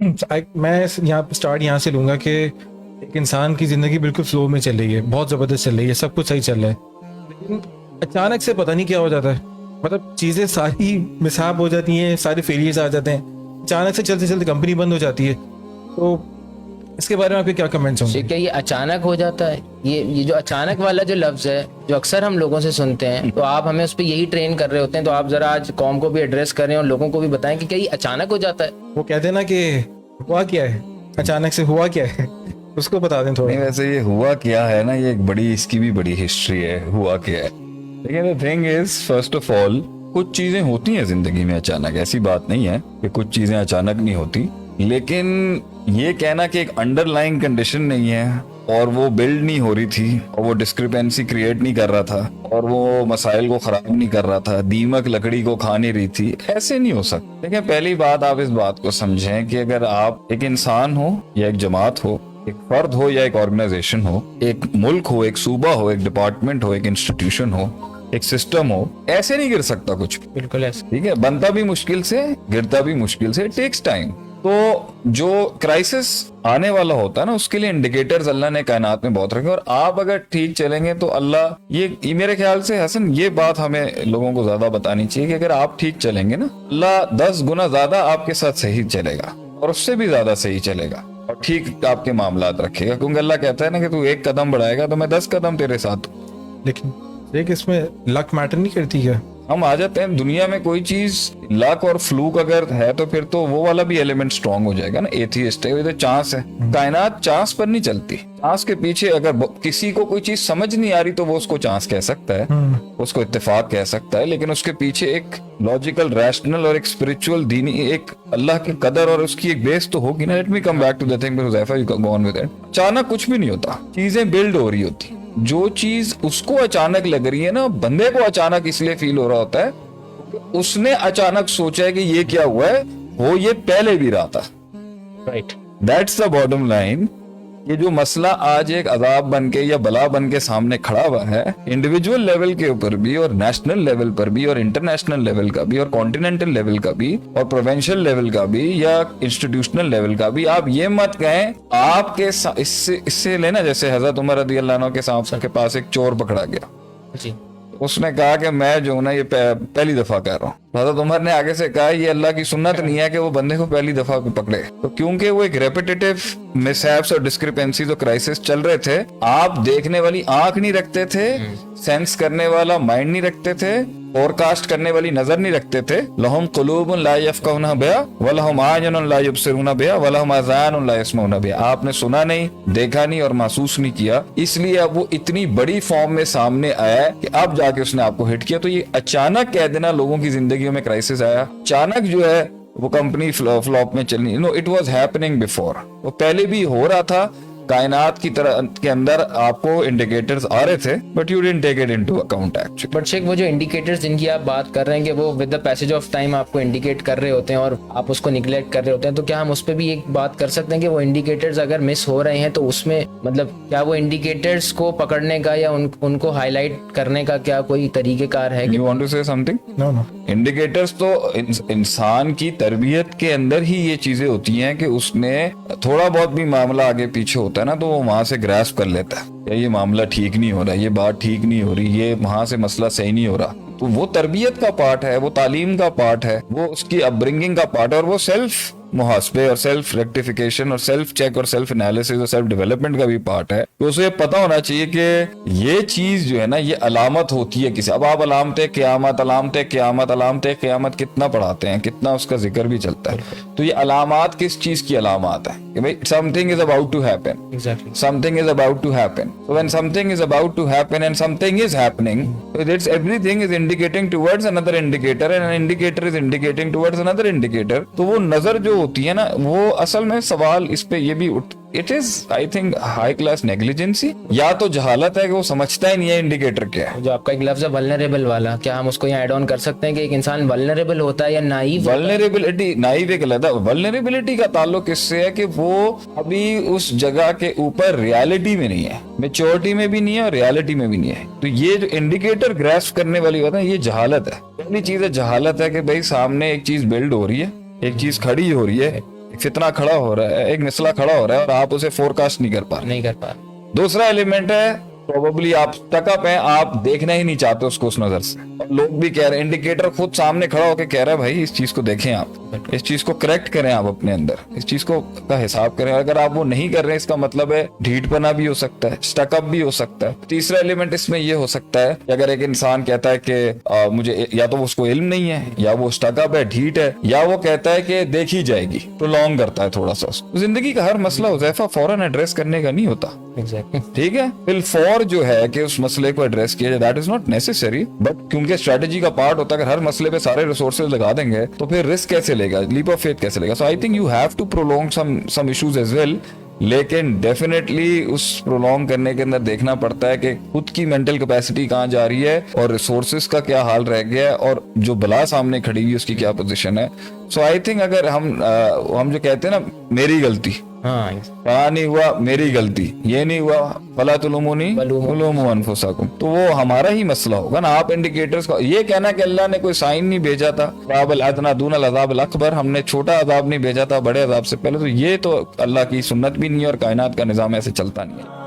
मैं यहाँ स्टार्ट यहाँ से लूँगा कि एक इंसान की ज़िंदगी बिल्कुल फ्लो में चल रही है, बहुत ज़बरदस्त चल रही है, सब कुछ सही चल रहा है, लेकिन अचानक से पता नहीं क्या हो जाता है। मतलब चीज़ें सारी मिसाब हो जाती हैं, सारे फेलियर्स आ जाते हैं, अचानक से चलते चलते कंपनी बंद हो जाती है। तो इसके बारे में आपके क्या कमेंट्स होंगे? क्या ये अचानक हो जाता है? ये जो अचानक वाला जो लफ्ज है, जो अक्सर हम लोगों से सुनते हैं, तो आप हमें उस पर यही ट्रेन कर रहे होते हैं। तो आप जरा आज कॉम को भी एड्रेस करें और लोगों को भी बताएं कि क्या ये अचानक हो जाता है? वो कहते हैं ना कि हुआ क्या है, अचानक से हुआ क्या है, उसको बता दें थोड़ा। नहीं, वैसे ये हुआ क्या है ना, ये एक बड़ी, इसकी भी बड़ी हिस्ट्री है, हुआ क्या है। लेकिन the thing is, first of all, कुछ चीजें होती हैं जिंदगी में अचानक, ऐसी बात नहीं है कि कुछ चीजें अचानक नहीं होती। लेकिन ये कहना कि एक अंडरलाइंग कंडीशन नहीं है और वो बिल्ड नहीं हो रही थी और वो डिस्क्रिपेंसी क्रिएट नहीं कर रहा था और वो मसाइल को खराब नहीं कर रहा था, दीमक लकड़ी को खा नहीं रही थी, ऐसे नहीं हो सकता। देखिए, पहली बात आप इस बात को समझें कि अगर आप एक इंसान हो या एक जमात हो, एक फर्द हो या एक ऑर्गेनाइजेशन हो, एक मुल्क हो, एक सूबा हो, एक डिपार्टमेंट हो, एक इंस्टीट्यूशन हो, एक सिस्टम हो, ऐसे नहीं गिर सकता कुछ भी। बिल्कुल ऐसे। ठीक है, बनता भी मुश्किल से, गिरता भी मुश्किल से, टेक्स टाइम। तो जो क्राइसिस आने वाला होता है ना, उसके लिए इंडिकेटर्स अल्लाह ने कायनात में बहुत रखे, और आप अगर ठीक चलेंगे तो अल्लाह, ये मेरे ख्याल से हसन, ये बात हमें लोगों को ज्यादा बतानी चाहिए कि अगर आप ठीक चलेंगे ना, अल्लाह 10 गुना ज्यादा आपके साथ सही चलेगा और उससे भी ज्यादा सही चलेगा और ठीक आपके मामलात रखेगा। क्योंकि अल्लाह कहता है ना कि तू 1 कदम बढ़ाएगा तो मैं 10 कदम तेरे साथ हूं। लेकिन देख, इसमें लक मैटर नहीं करती क्या? हम आ जाते हैं दुनिया में, कोई चीज लक और फ्लूक अगर है तो फिर तो वो वाला भी एलिमेंट स्ट्रांग हो जाएगा ना। एथियस्ट है, तो चांस है, कायनात चांस पर नहीं चलती। चांस के पीछे अगर किसी को कोई चीज समझ नहीं आ रही तो वो उसको चांस कह सकता है, उसको इत्तेफाक कह सकता है, लेकिन उसके पीछे एक लॉजिकल, रैशनल और एक स्पिरिचुअल, दीनी, एक अल्लाह की कदर और उसकी एक बेस तो होगी ना। Let me come back to the thing, Huzaifa, you go on with it. अचानक कुछ भी नहीं होता, चीजें बिल्ड हो रही होती। जो चीज उसको अचानक लग रही है ना, बंदे को अचानक इसलिए फील हो रहा होता है, उसने अचानक सोचा है कि ये क्या हुआ है, वो ये पहले भी रहा था। Right, that's the bottom line. ये जो मसला आज एक अजाब बन के या बला बन के सामने खड़ा हुआ है, इंडिविजुअल लेवल के ऊपर भी और नेशनल लेवल पर भी और इंटरनेशनल लेवल का भी और कॉन्टिनेंटल लेवल का भी और प्रोविंशियल लेवल का भी या इंस्टीट्यूशनल लेवल का भी, आप ये मत कहें आपके इससे लेना, जैसे हजरत उमर रज़ी अल्लाह अन्हु के साथ के पास एक चोर पकड़ा गया जी। उसने कहा कि मैं जो ना ये पहली दफा कर रहा हूँ। हज़रत उमर ने आगे से कहा ये अल्लाह की सुन्नत नहीं है कि वो बंदे को पहली दफा पकड़े, तो क्योंकि वो एक रेपिटेटिव मिसहैप्स और डिस्क्रिपेंसीज और क्राइसिस चल रहे थे, आप देखने वाली आंख नहीं रखते थे, सेंस करने वाला माइंड नहीं रखते थे, फोरकास्ट करने वाली नजर नहीं रखते थे। लहुम कुलूबुन ला यफ़क़हूना बिहा व लहुम आयुनुन ला युबसिरूना बिहा व लहुम आज़ानुन ला यस्मऊना बिहा। आपने सुना नहीं, देखा नहीं और महसूस नहीं किया, इसलिए अब वो इतनी बड़ी फॉर्म में सामने आया है कि अब जाके उसने आपको हिट किया। तो ये अचानक कह देना लोगों की जिंदगी में क्राइसिस आया, अचानक जो है वो कंपनी फ्लॉप में चलनी, no, it was happening before, वो पहले भी हो रहा था। कायनात की तरह के अंदर आपको इंडिकेटर्स आ रहे थे, but you didn't take it into account actually. But Shaikh, वो जो इंडिकेटर्स जिनकी आप बात कर रहे हैं कि वो with the passage of time आपको इंडिकेट कर रहे होते हैं और आप उसको निगलेक्ट कर रहे होते हैं, तो क्या हम उस पर भी एक बात कर सकते हैं कि वो इंडिकेटर्स अगर मिस हो रहे हैं तो उसमें मतलब क्या वो इंडिकेटर्स को पकड़ने का या उनको हाईलाइट करने का क्या कोई तरीकेकार है? You want to say something? No no, indicators तो इंसान की तरबियत के अंदर ही ये चीजें होती हैं कि उसने थोड़ा बहुत भी मामला आगे पीछे होता है ना, तो वो वहां से ग्रास्प कर लेता है या ये मामला ठीक नहीं हो रहा, ये बात ठीक नहीं हो रही, ये वहां से मसला सही नहीं हो रहा। तो वो तरबियत का पार्ट है, वो तालीम का पार्ट है, वो उसकी अपब्रिंगिंग का पार्ट है, और वो सेल्फ मुहासबे और सेल्फ रेक्टिफिकेशन और सेल्फ चेक और सेल्फ एनालिसिस और सेल्फ डेवलपमेंट का भी पार्ट है। तो उसे पता होना चाहिए कि ये चीज जो है ना, ये अलामत होती है किसी। अब आप अलामते क़यामत, अलामते क़यामत, अलामते क़यामत कितना पढ़ाते हैं, कितना उसका जिक्र भी चलता है। तो ये अलामात किस चीज की अलामात है कि भाई something is about to happen, exactly, something is about to happen. So when something is about to happen and something is happening, so that's everything is indicating towards another indicator and an indicator is indicating towards another indicator. तो वो नजर जो होती है ना, वो असल में सवाल इस पे ये भी it is, I think, high class negligence, या तो जहालत है कि वो समझता ही नहीं है इंडिकेटर क्या है। जो आपका एक लफ्ज है वल्नरेबल वाला, क्या हम उसको यहाँ ऐड ऑन कर सकते हैं कि एक इंसान वल्नरेबल होता है या नाइव? वल्नरेबिलिटी, नाइव एक अलग है। वल्नरेबिलिटी का ताल्लुक इससे है कि वो अभी उस जगह के ऊपर रियलिटी में नहीं है, मेच्योरिटी में भी नहीं है और रियलिटी में भी नहीं है। तो ये जो इंडिकेटर ग्रास्प करने वाली बात है, ये जहालत है। पहली चीज है जहालत है कि भाई सामने एक चीज बिल्ड हो रही है, एक चीज खड़ी हो रही है, फितना खड़ा हो रहा है, एक मसला खड़ा हो रहा है और आप उसे फोरकास्ट नहीं कर पा रहे। नहीं कर पा। दूसरा एलिमेंट है प्रोबेबली आप स्टकअप हैं, आप देखना ही नहीं चाहते उसको उस नजर से। और लोग भी कह रहे हैं, इंडिकेटर खुद सामने खड़ा होकर कह रहा है भाई इस चीज को देखें, आप इस चीज को करेक्ट करें, आप अपने अंदर इस चीज को का हिसाब करें। अगर आप वो नहीं कर रहे हैं इसका मतलब है ढीठपना भी हो सकता है, स्टकअप भी हो सकता है। तीसरा एलिमेंट इसमें ये हो सकता है कि अगर एक इंसान कहता है कि मुझे या तो उसको इल्म नहीं है, या वो स्टकअप है, ढीठ है, या वो कहता है कि देखी जाएगी, प्रोलॉन्ग करता है थोड़ा सा उसको। जिंदगी का हर मसला हुज़ैफा फौरन एड्रेस करने का नहीं होता। एग्जैक्टली। ठीक है, फिल फॉर जो है कि उस मसले को एड्रेस किया जाए, that is not necessary, but क्योंकि स्ट्रेटजी का पार्ट होता है, अगर हर मसले पे सारे रिसोर्सेज लगा देंगे तो फिर रिस्क कैसे लेगा, लीप ऑफ फेथ कैसे लेगा। So I think you have to prolong some issues as well, लेकिन डेफिनेटली उस प्रोलॉन्ग करने के अंदर देखना पड़ता है कि खुद की मेंटल कैपेसिटी कहाँ जा रही है और रिसोर्सेज का क्या हाल रह गया है और जो बला सामने खड़ी हुई उसकी क्या पोजीशन है। सो आई थिंक अगर हम जो कहते हैं ना मेरी गलती, हाँ, कहा नहीं हुआ मेरी गलती, ये नहीं हुआ फला तुलुमुनी उलुमु अनफुसाकुम, तो वो हमारा ही मसला होगा ना। आप इंडिकेटर्स को ये कहना कि अल्लाह ने कोई साइन नहीं भेजा था, अज़ाबल अदना दूनल अज़ाबिल अकबर, हमने छोटा अजाब नहीं भेजा था बड़े अजाब से पहले, तो ये तो अल्लाह की सुन्नत भी नहीं है और कायनात का निजाम ऐसे चलता नहीं है।